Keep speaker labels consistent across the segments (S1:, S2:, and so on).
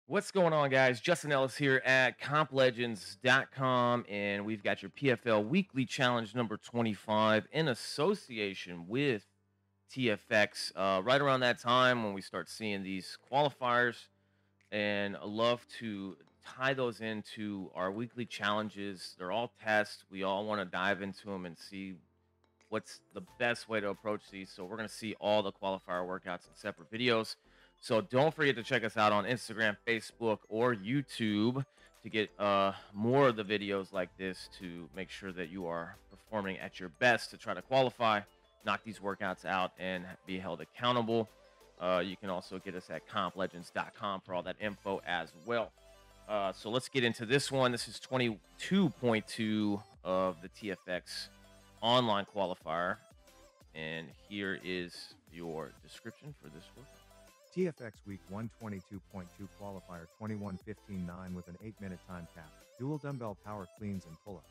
S1: What's going on, guys? Justin Ellis here at complegends.com, and we've got your PFL weekly challenge number 25 in association with TFX. Right around that time when we start seeing these qualifiers, and I love to tie those into our weekly challenges. They're all tests. We all want to dive into them and see what's the best way to approach these. So we're going to see all the qualifier workouts in separate videos. So don't forget to check us out on Instagram, Facebook, or YouTube to get more of the videos like this to make sure that you are performing at your best to try to qualify, knock these workouts out, and be held accountable. You can also get us at complegends.com for all that info as well. So let's get into this one. This is 22.2 of the TFX online qualifier, and here is your description for this workout.
S2: TFX Week 122.2 qualifier 21:15.9 with an 8-minute time cap. Dual dumbbell power cleans and pull-ups.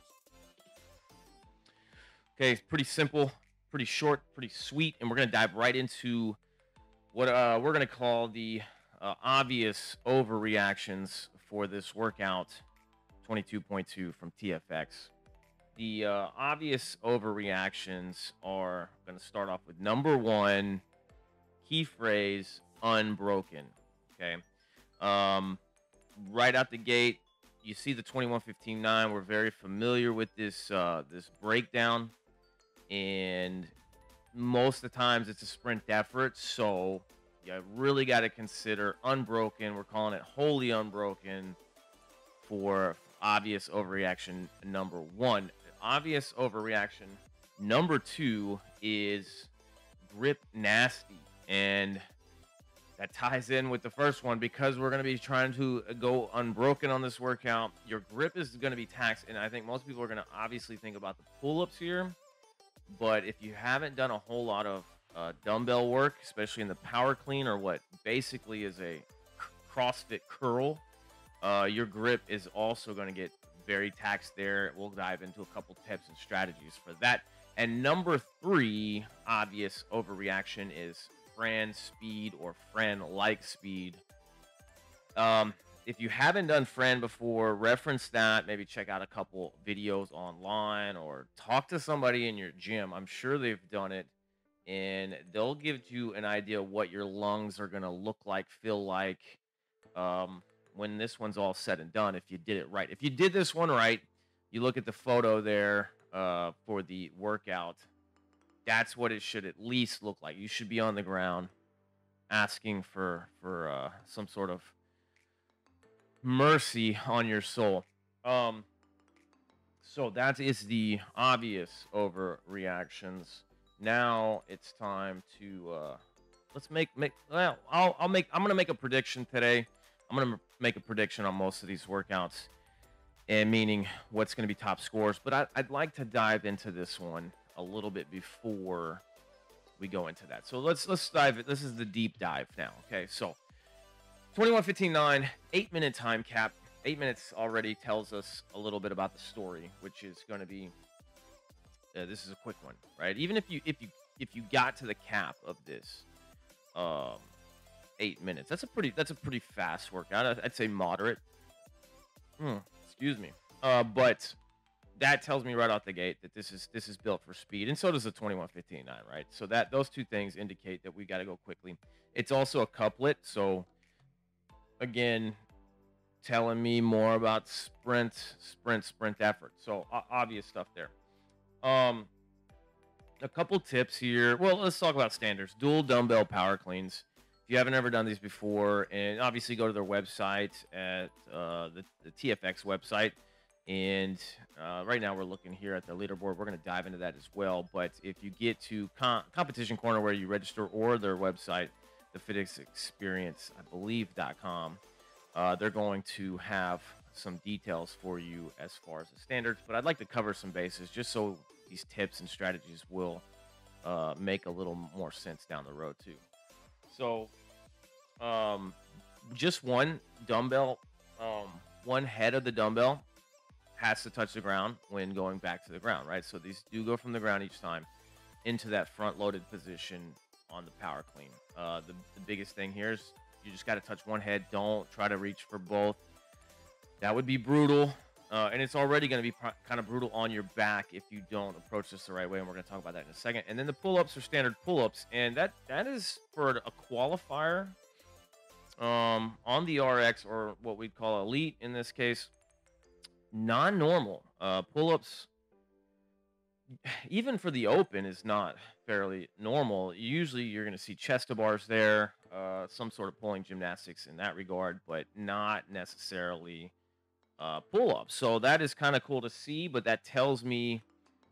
S1: Okay, it's pretty simple, pretty short, pretty sweet, and we're going to dive right into what we're going to call the obvious overreactions for this workout, 22.2 from TFX. The obvious overreactions are going to start off with number one, key phrase, unbroken. Okay. Right out the gate, you see the 21:15.9. We're very familiar with this this breakdown, and most of the times it's a sprint effort. So you really got to consider unbroken. We're calling it wholly unbroken for obvious overreaction number one. Obvious overreaction number two is grip nasty, and that ties in with the first one because we're going to be trying to go unbroken on this workout. Your grip is going to be taxed, and I think most people are going to obviously think about the pull-ups here, but if you haven't done a whole lot of dumbbell work, especially in the power clean or what basically is a CrossFit curl, your grip is also going to get very taxed there. We'll dive into a couple tips and strategies for that. And number three, obvious overreaction is Fran speed or Fran like speed. If you haven't done Fran before, reference that. Maybe check out a couple videos online or talk to somebody in your gym. I'm sure they've done it, and they'll give you an idea of what your lungs are going to look like, feel like, when this one's all said and done, if you did it right. If you did this one right, you look at the photo there for the workout. That's what it should at least look like. You should be on the ground asking for some sort of mercy on your soul. So that is the obvious overreactions. Now it's time to let's make well, I'm gonna make a prediction today. I'm gonna make a prediction on most of these workouts, and meaning what's gonna be top scores. But I'd like to dive into this one a little bit before we go into that. So let's dive. This is the deep dive now. Okay, so 21:15.9, 8-minute time cap. 8 minutes already tells us a little bit about the story, which is going to be this is a quick one, right? Even if you got to the cap of this 8 minutes, that's a pretty fast workout. I'd say moderate. Excuse me. But that tells me right out the gate that this is built for speed, and so does the 21:15.9, right? So that those two things indicate that we got to go quickly. It's also a couplet, so again, telling me more about sprint effort. So obvious stuff there. A couple tips here. Well, let's talk about standards. Dual dumbbell power cleans. If you haven't ever done these before, and obviously go to their website at the TFX website. And right now we're looking here at the leaderboard. We're going to dive into that as well. But if you get to competition corner where you register, or their website, the Fittest Experience, I believe.com, they're going to have some details for you as far as the standards. But I'd like to cover some bases just so these tips and strategies will make a little more sense down the road too. So just one dumbbell, one head of the dumbbell has to touch the ground when going back to the ground, right? So these do go from the ground each time into that front loaded position on the power clean. The biggest thing here is You just got to touch one head. Don't try to reach for both. That would be brutal. And it's already going to be kind of brutal on your back if you don't approach this the right way. And we're going to talk about that in a second. And then the pull-ups are standard pull-ups. And that is for a qualifier on the RX, or what we'd call elite in this case, non-normal. Pull-ups, even for the open, is not fairly normal. Usually you're going to see chest to bars there, some sort of pulling gymnastics in that regard, but not necessarily pull-ups. So that is kind of cool to see, but that tells me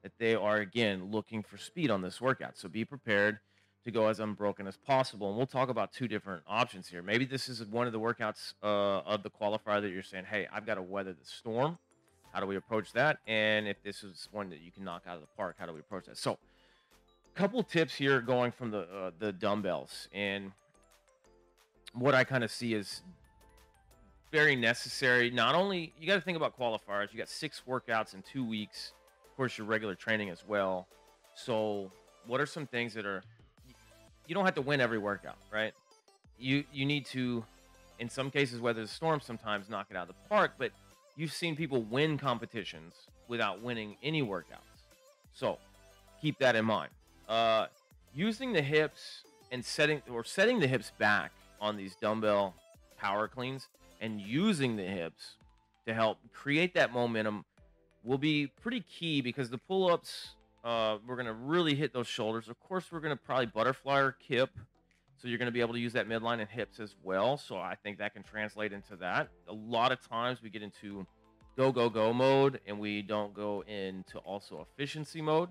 S1: that they are, again, looking for speed on this workout. So be prepared to go as unbroken as possible. And we'll talk about two different options here. Maybe this is one of the workouts of the qualifier that you're saying, hey, I've got to weather the storm. How do we approach that? And if this is one that you can knock out of the park, how do we approach that? So a couple tips here going from the dumbbells. And what I kind of see is very necessary. Not only, you got to think about qualifiers. You got 6 workouts in 2 weeks. Of course, your regular training as well. So what are some things that are, you don't have to win every workout, right? You need to, in some cases, weather the storm, sometimes knock it out of the park, but you've seen people win competitions without winning any workouts. So keep that in mind. Using the hips and setting the hips back on these dumbbell power cleans, and using the hips to help create that momentum will be pretty key, because the pull-ups, we're going to really hit those shoulders. Of course, we're going to probably butterfly or kip, so you're going to be able to use that midline and hips as well. So I think that can translate into that. A lot of times we get into go mode, and we don't go into also efficiency mode.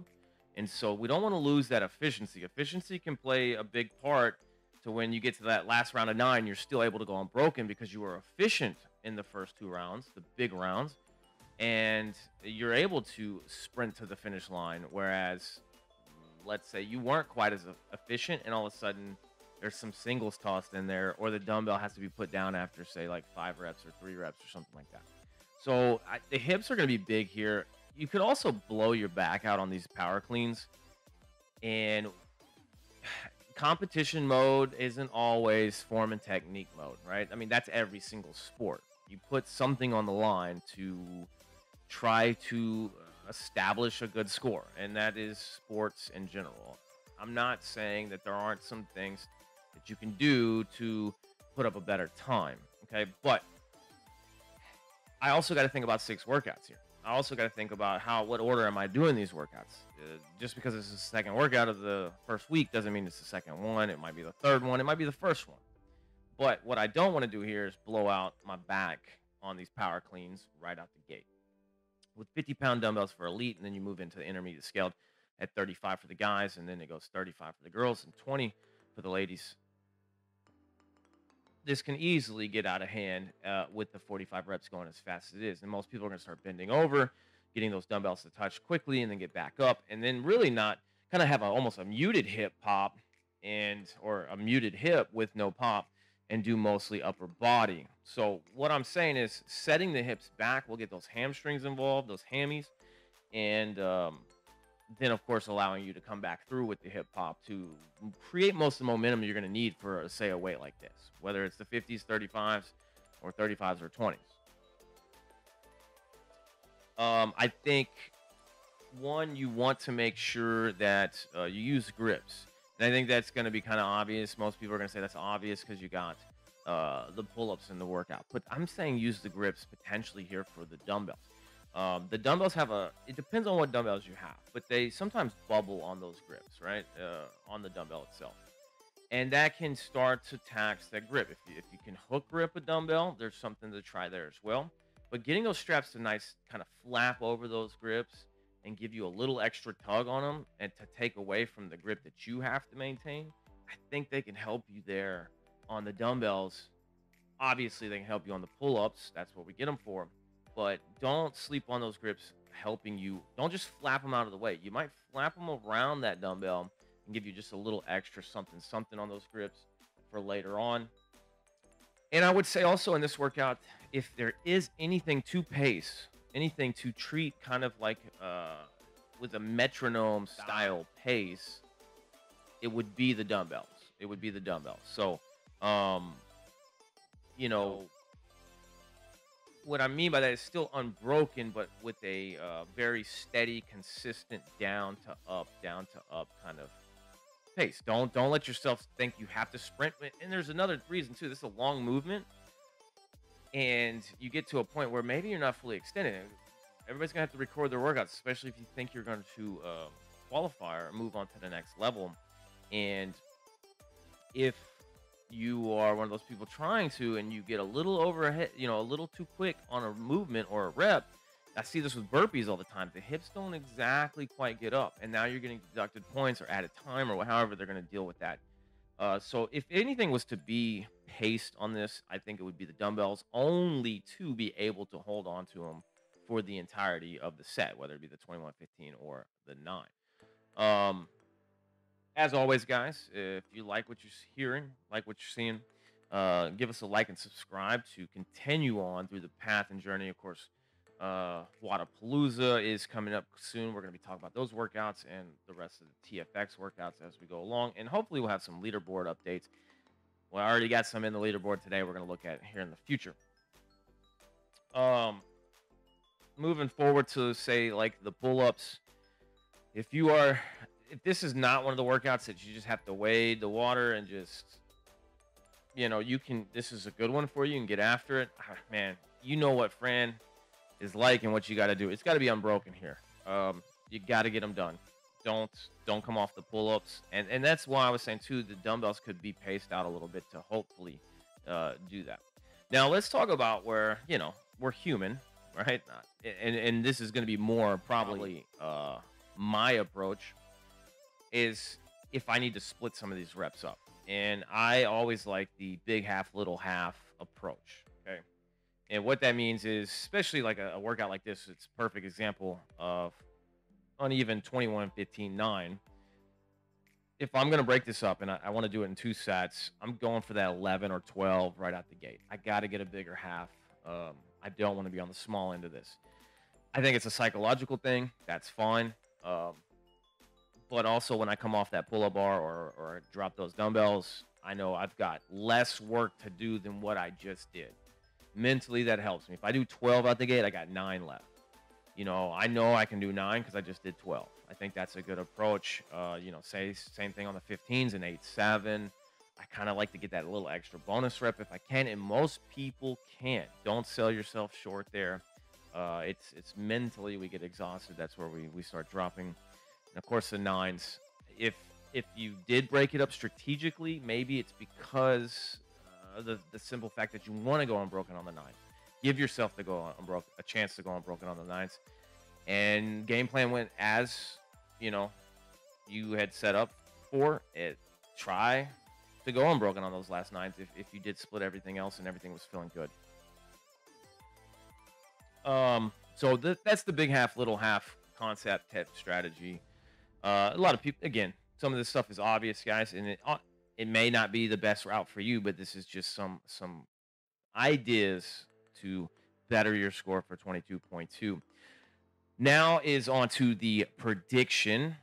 S1: And so we don't want to lose that efficiency. Efficiency can play a big part to when you get to that last round of 9, you're still able to go unbroken because you were efficient in the first 2 rounds, the big rounds, and you're able to sprint to the finish line. Whereas, let's say you weren't quite as efficient, and all of a sudden there's some singles tossed in there, or the dumbbell has to be put down after, say, like 5 reps or 3 reps or something like that. So the hips are going to be big here. You could also blow your back out on these power cleans, and competition mode isn't always form and technique mode, right? I mean, that's every single sport. You put something on the line to try to establish a good score, and that is sports in general. I'm not saying that there aren't some things that you can do to put up a better time, okay? But I also got to think about 6 workouts here. I also got to think about what order am I doing these workouts? Just because it's the second workout of the first week doesn't mean it's the second one. It might be the third one. It might be the first one. But what I don't want to do here is blow out my back on these power cleans right out the gate. With 50-pound dumbbells for elite, and then you move into the intermediate scaled at 35 for the guys, and then it goes 35 for the girls and 20 for the ladies. This can easily get out of hand with the 45 reps going as fast as it is. And most people are going to start bending over, getting those dumbbells to touch quickly, and then get back up, and then really not kind of have almost a muted hip pop, or a muted hip with no pop, and do mostly upper body. So what I'm saying is setting the hips back will get those hamstrings involved, those hammies, and then of course allowing you to come back through with the hip pop to create most of the momentum you're going to need for, say, a weight like this, whether it's the 50s, 35s, or 35s or 20s. I think, one, you want to make sure that you use grips. And I think that's going to be kind of obvious. Most people are going to say that's obvious because you got the pull-ups in the workout. But I'm saying use the grips potentially here for the dumbbells. The dumbbells it depends on what dumbbells you have, but they sometimes bubble on those grips, right? On the dumbbell itself. And that can start to tax that grip. If you can hook grip a dumbbell, there's something to try there as well. But getting those straps to nice kind of flap over those grips and give you a little extra tug on them, and to take away from the grip that you have to maintain, I think they can help you there on the dumbbells. Obviously, they can help you on the pull-ups. That's what we get them for. But don't sleep on those grips helping you. Don't just flap them out of the way. You might flap them around that dumbbell and give you just a little extra something on those grips for later on. And I would say also in this workout, if there is anything to pace, anything to treat kind of like with a metronome style pace, it would be the dumbbells. So you know, what I mean by that is still unbroken, but with a very steady, consistent down to up kind of pace. Don't let yourself think you have to sprint. And there's another reason too. This is a long movement, and you get to a point where maybe you're not fully extended. Everybody's gonna have to record their workouts, especially if you think you're going to qualify or move on to the next level. And if you are one of those people trying to and you get a little overhead, a little too quick on a movement or a rep, I see this with burpees all the time. The hips don't exactly quite get up, and now you're getting deducted points or added time or however they're going to deal with that. So if anything was to be paced on this, I think it would be the dumbbells, only to be able to hold on to them for the entirety of the set, whether it be the 21-15 or the 9. Um, as always, guys, if you like what you're hearing, like what you're seeing, give us a like and subscribe to continue on through the path and journey. Of course, Wadapalooza is coming up soon. We're going to be talking about those workouts and the rest of the TFX workouts as we go along. And hopefully, we'll have some leaderboard updates. Well, I already got some in the leaderboard today. We're going to look at here in the future. Moving forward to, say, like the pull-ups. If this is not one of the workouts that you just have to wade the water and just, this is a good one for you. You can get after it. Man, you know what Fran is like and what you got to do. It's got to be unbroken here. You got to get them done. Don't come off the pull-ups. And that's why I was saying too, the dumbbells could be paced out a little bit to hopefully do that. Now let's talk about where, we're human, right? And this is going to be more probably my approach is if I need to split some of these reps up. And I always like the big half, little half approach. Okay. And what that means is, especially like a workout like this, it's a perfect example of uneven 21-15-9. If I'm going to break this up and I want to do it in 2 sets, I'm going for that 11 or 12 right out the gate. I got to get a bigger half. I don't want to be on the small end of this. I think it's a psychological thing. That's fine. But also when I come off that pull-up bar or drop those dumbbells, I know I've got less work to do than what I just did. Mentally, that helps me. If I do 12 out the gate, I got 9 left. I know I can do 9 because I just did 12. I think that's a good approach. Say same thing on the 15s and 8-7. I kind of like to get that little extra bonus rep if I can, and most people can't. Don't sell yourself short there. It's mentally we get exhausted. That's where we start dropping. And of course, the 9s. If you did break it up strategically, maybe it's because the simple fact that you want to go unbroken on the 9. Give yourself a chance to go unbroken on the 9s. And game plan went as you had set up for it. Try to go unbroken on those last 9s if you did split everything else and everything was feeling good. So that's the big half, little half concept type strategy. A lot of people, again, some of this stuff is obvious, guys, and it may not be the best route for you, but this is just some ideas to better your score for 22.2. Now is on to the prediction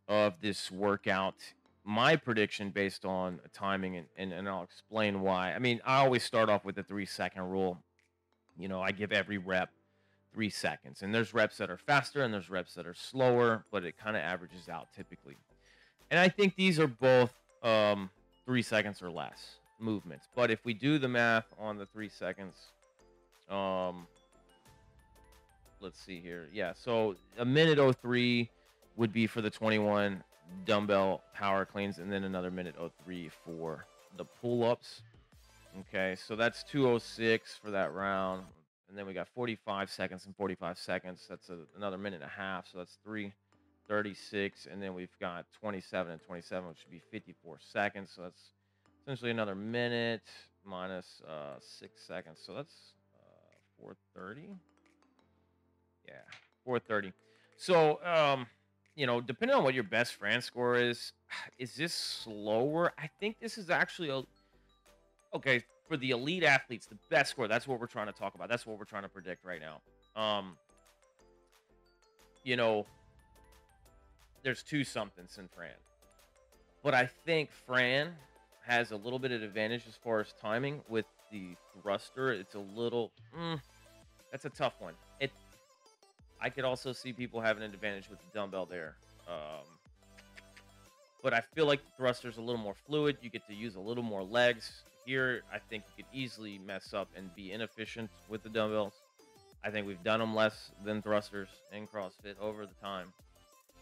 S1: of this workout. My prediction based on timing, and I'll explain why. I mean, I always start off with the 3-second rule. I give every rep 3 seconds. And there's reps that are faster and there's reps that are slower, but it kind of averages out typically. And I think these are both 3 seconds or less movements. But if we do the math on the 3 seconds, let's see here. Yeah, so a minute 03 would be for the 21 dumbbell power cleans, and then another minute 03 for the pull-ups. Okay, so that's 2:06 for that round. And then we got 45 seconds and 45 seconds. That's another minute and a half. So that's 3:36. And then we've got 27 and 27, which would be 54 seconds. So that's essentially another minute minus 6 seconds. So that's 4:30. Yeah, 4:30. So, depending on what your best Fran score is this slower? I think this is actually okay, for the elite athletes, the best score. That's what we're trying to talk about. That's what we're trying to predict right now. There's 2 somethings in Fran. But I think Fran has a little bit of advantage as far as timing with the thruster, it's a little that's a tough one. I could also see people having an advantage with the dumbbell there. But I feel like the thruster's a little more fluid. You get to use a little more legs. Here, I think you could easily mess up and be inefficient with the dumbbells. I think we've done them less than thrusters in CrossFit over the time.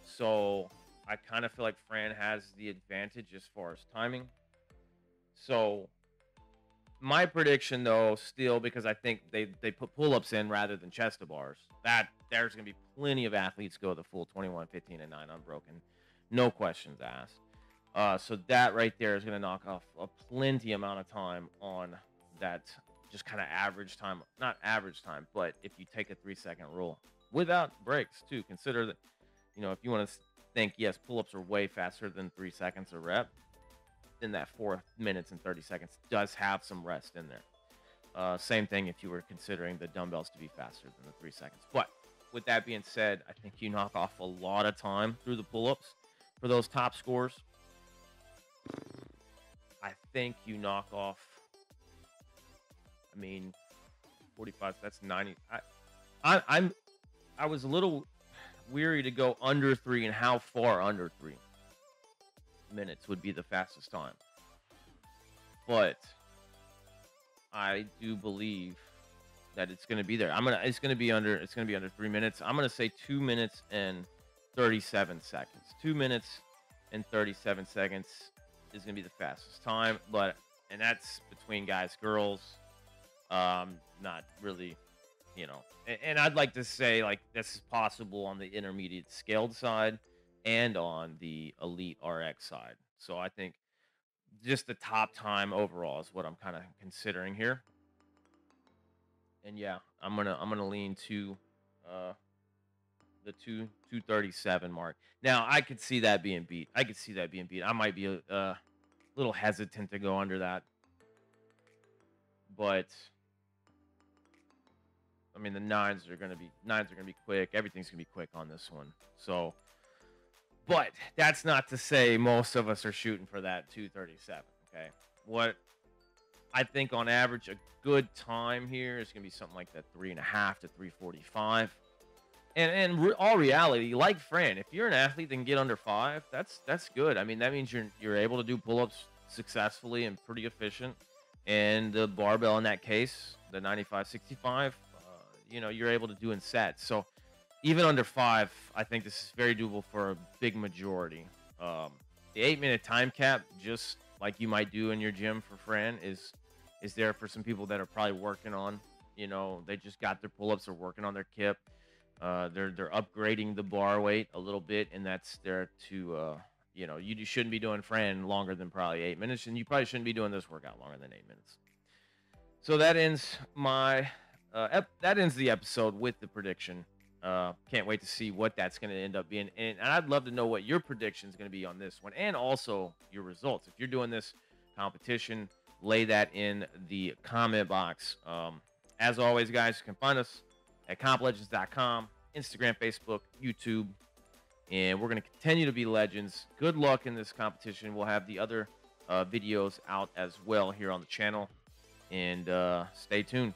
S1: So I kind of feel like Fran has the advantage as far as timing. So my prediction, though, still, because I think they put pull-ups in rather than chest to bars, that there's going to be plenty of athletes go the full 21, 15, and 9 unbroken. No questions asked. So that right there is going to knock off a plenty amount of time on that just kind of average time. Not average time, but if you take a 3-second rule without breaks, too, consider that, if you want to think, yes, pull-ups are way faster than 3 seconds a rep, then that 4 minutes and 30 seconds does have some rest in there. Same thing if you were considering the dumbbells to be faster than the 3 seconds. But with that being said, I think you knock off a lot of time through the pull-ups for those top scores. I think you knock off, 45, that's 90. I was a little weary to go under 3, and how far under 3 minutes would be the fastest time. But I do believe that it's going to be there. It's going to be under 3 minutes. I'm going to say 2 minutes and 37 seconds. 2 minutes and 37 seconds is going to be the fastest time, and that's between guys, girls. Not really, and I'd like to say, like, this is possible on the intermediate scaled side and on the elite RX side. So I think just the top time overall is what I'm kind of considering here. And yeah, I'm gonna lean to the 237 mark. Now I could see that being beat. I might be a little hesitant to go under that, but the nines are gonna be quick. Everything's gonna be quick on this one. So, but that's not to say most of us are shooting for that 237. Okay, what I think on average a good time here is gonna be something like that 3.5 to 3:45. And all reality, like Fran, if you're an athlete that can get under 5, that's good. That means you're able to do pull-ups successfully and pretty efficient. And the barbell in that case, the 95-65, you're able to do in sets. So even under 5, I think this is very doable for a big majority. The 8-minute time cap, just like you might do in your gym for Fran, is there for some people that are probably working on, they just got their pull-ups, they're working on their kip. They're upgrading the bar weight a little bit, and that's there to, you shouldn't be doing Fran longer than probably 8 minutes, and you probably shouldn't be doing this workout longer than 8 minutes. So that ends the episode with the prediction. Can't wait to see what that's going to end up being, and I'd love to know what your prediction is going to be on this one, and also your results. If you're doing this competition, lay that in the comment box. As always, guys, you can find us at complegends.com, Instagram, Facebook, YouTube, and we're going to continue to be legends. Good luck in this competition. We'll have the other videos out as well here on the channel, and stay tuned.